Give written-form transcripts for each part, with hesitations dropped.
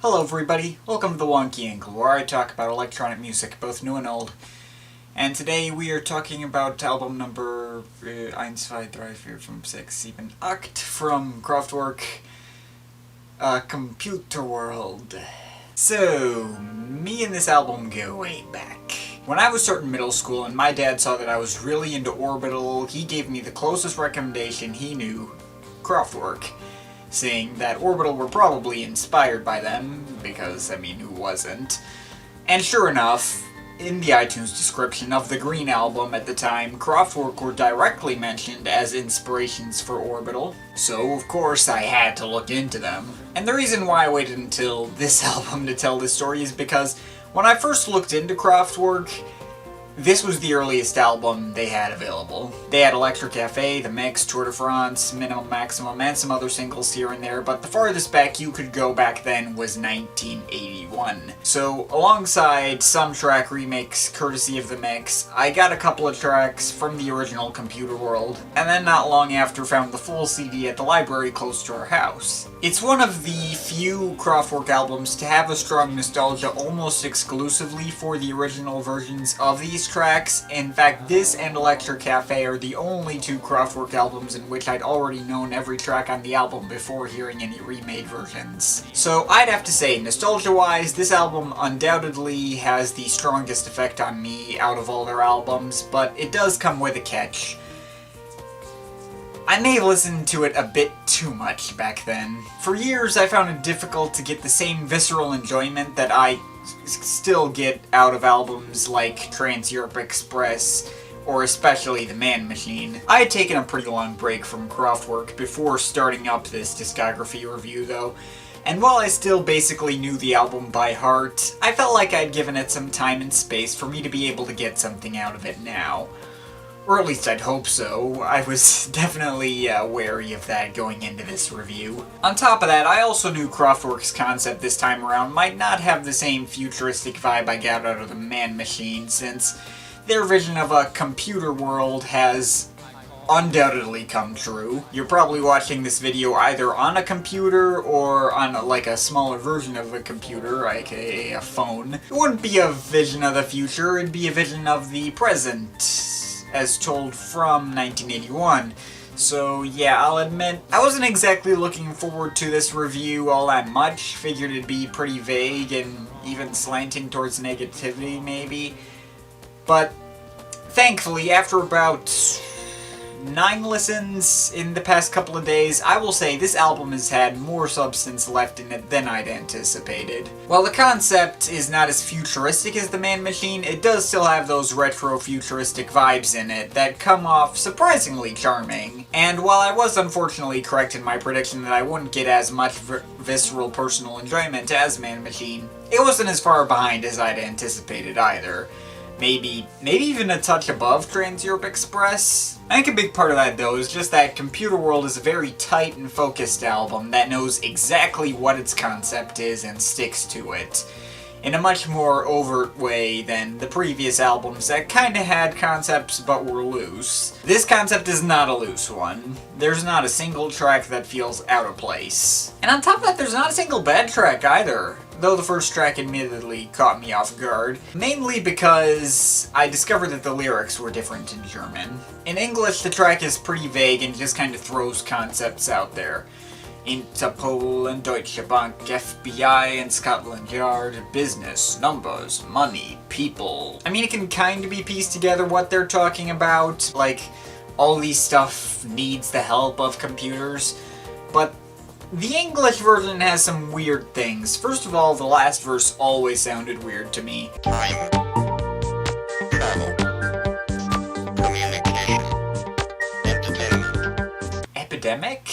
Hello everybody, welcome to the Wonky Angle, where I talk about electronic music, both new and old. And today we are talking about album number 1, 2, 3, 4, 5, 6, 7, 8 from Kraftwerk, Computer World. So, me and this album go way back. When I was starting middle school and my dad saw that I was really into Orbital, he gave me the closest recommendation he knew, Kraftwerk, saying that Orbital were probably inspired by them, because, I mean, who wasn't? And sure enough, in the iTunes description of the Green Album at the time, Kraftwerk were directly mentioned as inspirations for Orbital, so of course I had to look into them. And the reason why I waited until this album to tell this story is because when I first looked into Kraftwerk, this was the earliest album they had available. They had Electric Cafe, The Mix, Tour de France, Minimum Maximum, and some other singles here and there, but the farthest back you could go back then was 1981. So, alongside some track remakes courtesy of The Mix, I got a couple of tracks from the original Computer World, and then not long after found the full CD at the library close to our house. It's one of the few Kraftwerk albums to have a strong nostalgia almost exclusively for the original versions of these tracks. In fact, this and Electric Cafe are the only two Kraftwerk albums in which I'd already known every track on the album before hearing any remade versions. So I'd have to say, nostalgia-wise, this album undoubtedly has the strongest effect on me out of all their albums, but it does come with a catch. I may have listened to it a bit too much back then. For years, I found it difficult to get the same visceral enjoyment that I still get out of albums like Trans-Europe Express, or especially The Man Machine. I had taken a pretty long break from Kraftwerk before starting up this discography review though, and while I still basically knew the album by heart, I felt like I'd given it some time and space for me to be able to get something out of it now. Or at least I'd hope so. I was definitely wary of that going into this review. On top of that, I also knew Kraftwerk's concept this time around might not have the same futuristic vibe I got out of The Man Machine, since their vision of a computer world has undoubtedly come true. You're probably watching this video either on a computer or on a smaller version of a computer, aka a phone. It wouldn't be a vision of the future, it'd be a vision of the present, as told from 1981. So yeah, I'll admit, I wasn't exactly looking forward to this review all that much. Figured it'd be pretty vague and even slanting towards negativity, maybe. But thankfully, after about 9 listens in the past couple of days, I will say this album has had more substance left in it than I'd anticipated. While the concept is not as futuristic as The Man Machine, it does still have those retro-futuristic vibes in it that come off surprisingly charming. And while I was unfortunately correct in my prediction that I wouldn't get as much visceral personal enjoyment as Man Machine, it wasn't as far behind as I'd anticipated either. Maybe even a touch above Trans-Europe Express. I think a big part of that, though, is just that Computer World is a very tight and focused album that knows exactly what its concept is and sticks to it, in a much more overt way than the previous albums that kinda had concepts but were loose. This concept is not a loose one. There's not a single track that feels out of place. And on top of that, there's not a single bad track either. Though the first track admittedly caught me off guard, mainly because I discovered that the lyrics were different in German. In English, the track is pretty vague and just kind of throws concepts out there. Interpol and Deutsche Bank, FBI and Scotland Yard, business, numbers, money, people. I mean, it can kind of be pieced together what they're talking about, like, all these stuff needs the help of computers, but the English version has some weird things. First of all, the last verse always sounded weird to me. Time, travel, communication, entertainment. Epidemic?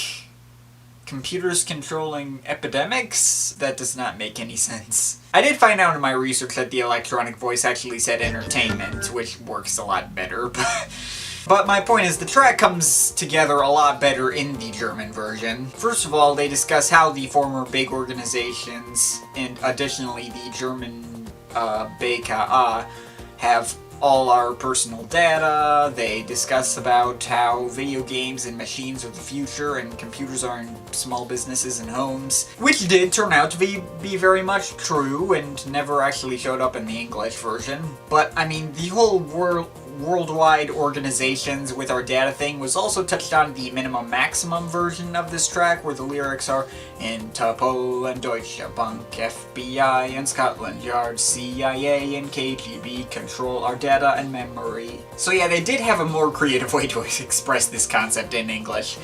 Computers controlling epidemics? That does not make any sense. I did find out in my research that the electronic voice actually said entertainment, which works a lot better, But my point is, the track comes together a lot better in the German version. First of all, they discuss how the former big organizations, and additionally the German BKA, have all our personal data. They discuss about how video games and machines are the future and computers are in small businesses and homes, which did turn out to be very much true and never actually showed up in the English version. But I mean, the whole worldwide organizations with our data thing was also touched on in the minimum maximum version of this track, where the lyrics are Interpol and Deutsche Bank, FBI and Scotland Yard, CIA and KGB control our data and memory. So yeah, they did have a more creative way to express this concept in English.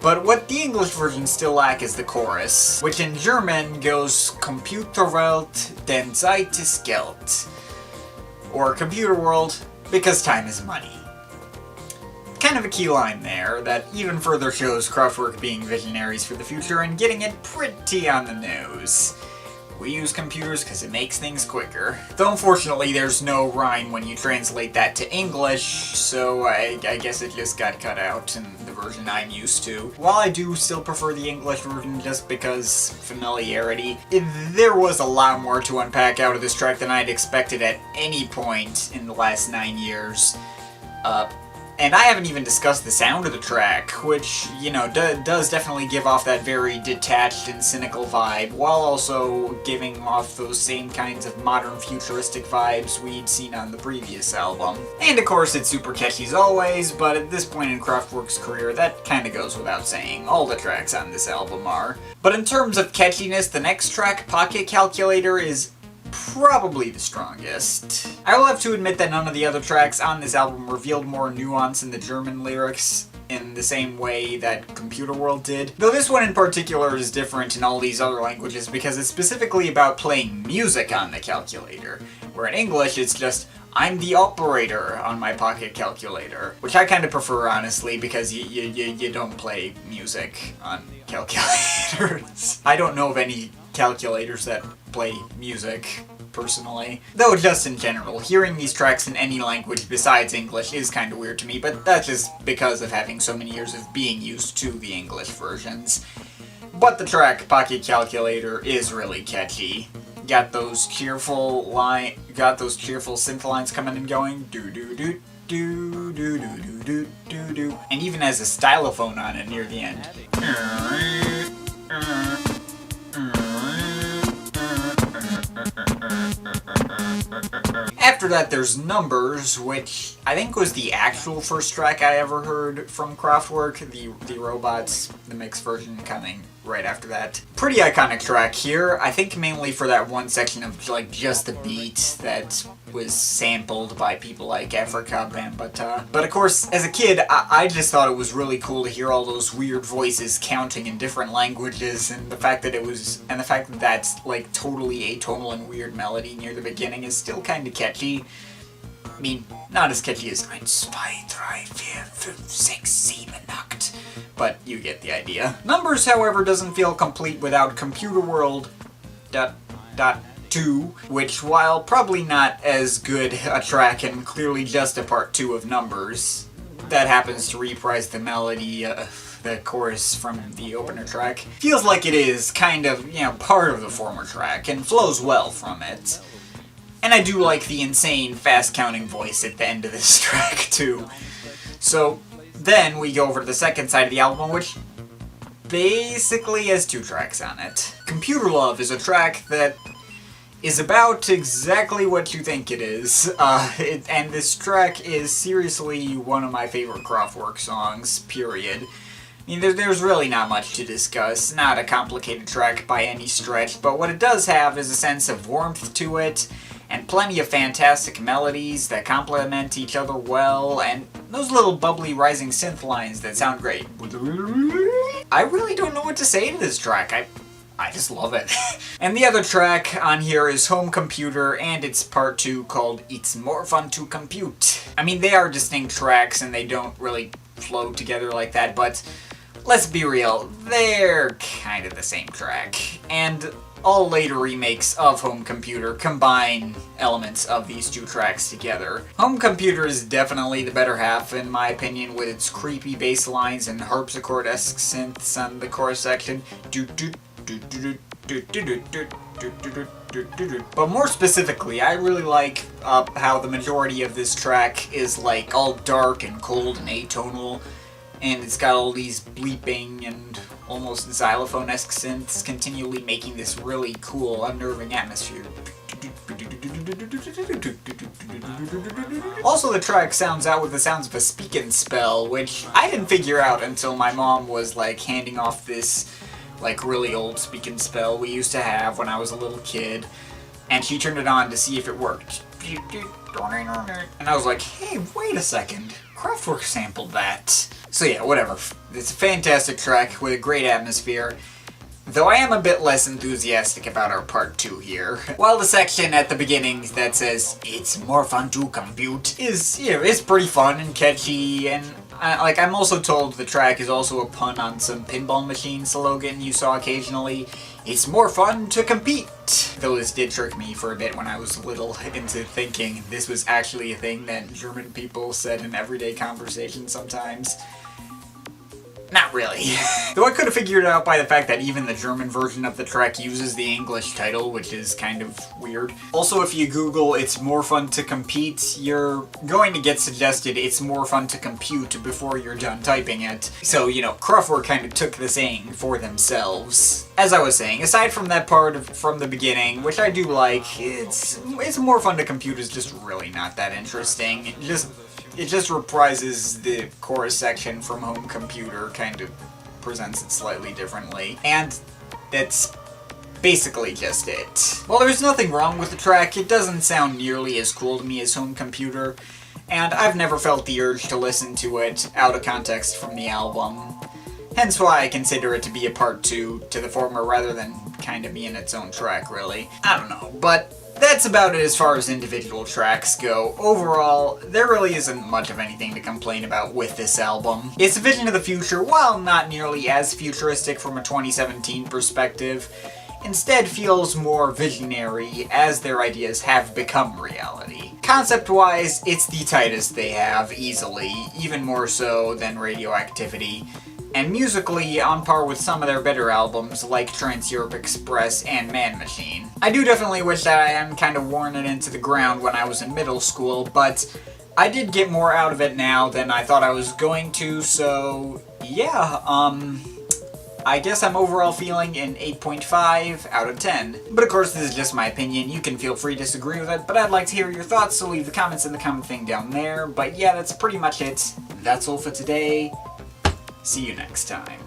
But what the English version still lack is the chorus, which in German goes Computerwelt, denn Zeit ist Geld. Or Computer World, because time is money. Kind of a key line there that even further shows Kraftwerk being visionaries for the future and getting it pretty on the nose. We use computers because it makes things quicker. Though unfortunately there's no rhyme when you translate that to English, so I guess it just got cut out in the version I'm used to. While I do still prefer the English version just because familiarity, there was a lot more to unpack out of this track than I'd expected at any point in the last 9 years. And I haven't even discussed the sound of the track, which, you know, does definitely give off that very detached and cynical vibe, while also giving off those same kinds of modern futuristic vibes we'd seen on the previous album. And of course it's super catchy as always, but at this point in Kraftwerk's career that kinda goes without saying. All the tracks on this album are. But in terms of catchiness, the next track, Pocket Calculator, is probably the strongest. I will have to admit that none of the other tracks on this album revealed more nuance in the German lyrics in the same way that Computer World did. Though this one in particular is different in all these other languages because it's specifically about playing music on the calculator, where in English it's just, I'm the operator on my pocket calculator, which I kind of prefer honestly because you don't play music on calculators. I don't know of any calculators that play music, personally. Though just in general, hearing these tracks in any language besides English is kind of weird to me, but that's just because of having so many years of being used to the English versions. But the track Pocket Calculator is really catchy. Got those cheerful synth lines coming and going, do do do do do do do do do do, and even has a stylophone on it near the end. After that there's Numbers, which I think was the actual first track I ever heard from Kraftwerk, the robots, the mixed version coming right after that. Pretty iconic track here, I think mainly for that one section of like just the beat that was sampled by people like Afrika Bambaataa. But of course, as a kid, I just thought it was really cool to hear all those weird voices counting in different languages, and the fact that that's like totally atonal and weird melody near the beginning is still kind of catchy. I mean, not as catchy as 1, 2, 3, 4, 5, 6, 7, 8, but you get the idea. Numbers, however, doesn't feel complete without Computer World ... 2, which, while probably not as good a track and clearly just a part 2 of Numbers, that happens to reprise the melody, the chorus from the opener track, feels like it is kind of, you know, part of the former track and flows well from it. And I do like the insane fast-counting voice at the end of this track, too. So, then we go over to the second side of the album, which basically has 2 tracks on it. Computer Love is a track that is about exactly what you think it is, and this track is seriously one of my favorite Kraftwerk songs, period. I mean, there's really not much to discuss, not a complicated track by any stretch, but what it does have is a sense of warmth to it, and plenty of fantastic melodies that complement each other well, and those little bubbly rising synth lines that sound great. I really don't know what to say to this track. I just love it. And the other track on here is Home Computer, and it's part 2 called It's More Fun to Compute. I mean, they are distinct tracks and they don't really flow together like that, but let's be real, they're kind of the same track. And all later remakes of Home Computer combine elements of these 2 tracks together. Home Computer is definitely the better half, in my opinion, with its creepy bass lines and harpsichord-esque synths on the chorus section. Do do do do do But more specifically, I really like how the majority of this track is like all dark and cold and atonal, and it's got all these bleeping and almost xylophone-esque synths continually making this really cool, unnerving atmosphere. Also, the track sounds out with the sounds of a speak and spell, which I didn't figure out until my mom was like handing off this like really old speak and spell we used to have when I was a little kid, and she turned it on to see if it worked. And I was like, hey, wait a second, Kraftwerk sampled that. So yeah, whatever. It's a fantastic track with a great atmosphere. Though I am a bit less enthusiastic about our part 2 here. While the section at the beginning that says, "It's more fun to compute," is, you know, it's pretty fun and catchy, and I'm also told the track is also a pun on some pinball machine slogan you saw occasionally. It's more fun to compete. Though this did trick me for a bit when I was little into thinking this was actually a thing that German people said in everyday conversation sometimes. Not really. Though I could have figured it out by the fact that even the German version of the track uses the English title, which is kind of weird. Also, if you Google "it's more fun to compete," you're going to get suggested "it's more fun to compute" before you're done typing it. So, you know, Kraftwerk kind of took the saying for themselves. As I was saying, aside from that part from the beginning, which I do like, it's more fun to compute is just really not that interesting. It just reprises the chorus section from Home Computer, kind of presents it slightly differently, and that's basically just it. While there's nothing wrong with the track, it doesn't sound nearly as cool to me as Home Computer, and I've never felt the urge to listen to it out of context from the album. Hence why I consider it to be a part 2 to the former rather than kind of being its own track, really. I don't know, but that's about it as far as individual tracks go. Overall, there really isn't much of anything to complain about with this album. Its vision of the future, while not nearly as futuristic from a 2017 perspective, instead feels more visionary as their ideas have become reality. Concept-wise, it's the tightest they have, easily, even more so than Radioactivity, and musically on par with some of their better albums like Trans-Europe Express and Man Machine. I do definitely wish that I hadn't kind of worn it into the ground when I was in middle school, but I did get more out of it now than I thought I was going to, so yeah, I guess I'm overall feeling an 8.5 out of 10. But of course, this is just my opinion. You can feel free to disagree with it, but I'd like to hear your thoughts, so leave the comments in the comment thing down there. But yeah, that's pretty much it. That's all for today. See you next time.